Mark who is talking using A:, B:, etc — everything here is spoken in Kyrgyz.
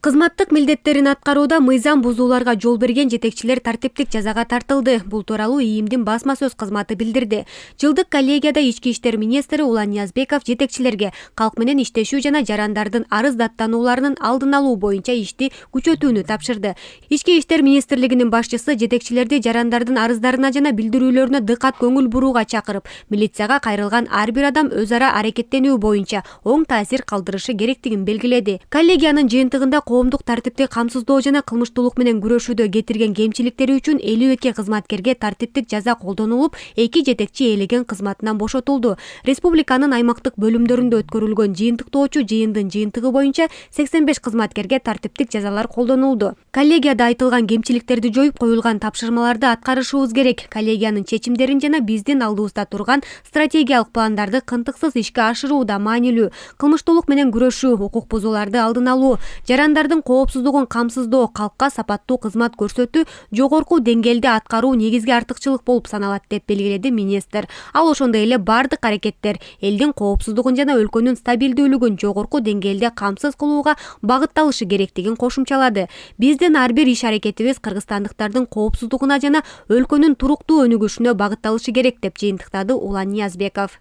A: Кызматтык милдеттерин аткарууда мыйзам бузууларга жол берген жетекчилер тартиптик жазага тартылды. Бул тууралуу ИИМдин басма сөз кызматы билдирди. Жылдык коллегияда Ички иштер министри Улан Ниязбеков жетекчилерге калк менен иштешүү жана жарандардын арыз даттанууларынын алдын алуу боюнча ишти күчөтүүнү тапшырды. Ички иштер министрлигинин башчысы жетекчилерди жарандардын арыздарына жана билдирүүлөрүнө дыкат көңүл бурууга чакырып, милицияга кайрылган ар бир адам өз ара аракеттенүү боюнча оң таасир калтырышы керектигин белгиледи. Коллегиянын жыйынтыгында коомдук тартипти камсыздоо жана кылмыштуулук менен күрөшүүдө кетирген кемчиликтери үчүн 52 кызматкерге тартиптик жаза колдонулуп, 2 жетекчи ээлеген кызматынан бошотулду. Республиканын аймактык бөлүмдөрүндө өткөрүлгөн жыйынтыктоочу жыйындын жыйынтыгы боюнча 85 кызматкерге тартиптик жазалар колдонулду. Коллегияда айтылган кемчиликтерди жоюп, коюлган тапшырмаларды аткарышыбыз керек. Коллегиянын чечимдерин жана биздин алдыбызда турган стратегиялык пландарды кынтыксыз ишке ашырууда маанилүү. Кылмыштуулук менен күрөшүү, укук бузууларды алдын алуу, жарандардын коопсуздугун камсыздоо, калкка сапаттуу кызмат көрсөтүү жогорку деңгээлде аткаруу негизги артыкчылык болуп саналат деп белгиледи министр. Ал ошондой эле бардык аракеттер элдин коопсуздугун жана өлкөнүн стабилдүүлүгүн жогорку деңгээлде камсыз кылууга багытталышы керектигин кошумчалады. Биздин ар бир иш аракетибиз кыргызстандыктардын коопсуздугуна жана өлкөнүн туруктуу өнүгүшүнө багытталышы керек деп жыйынтыктады Улан Ниязбеков.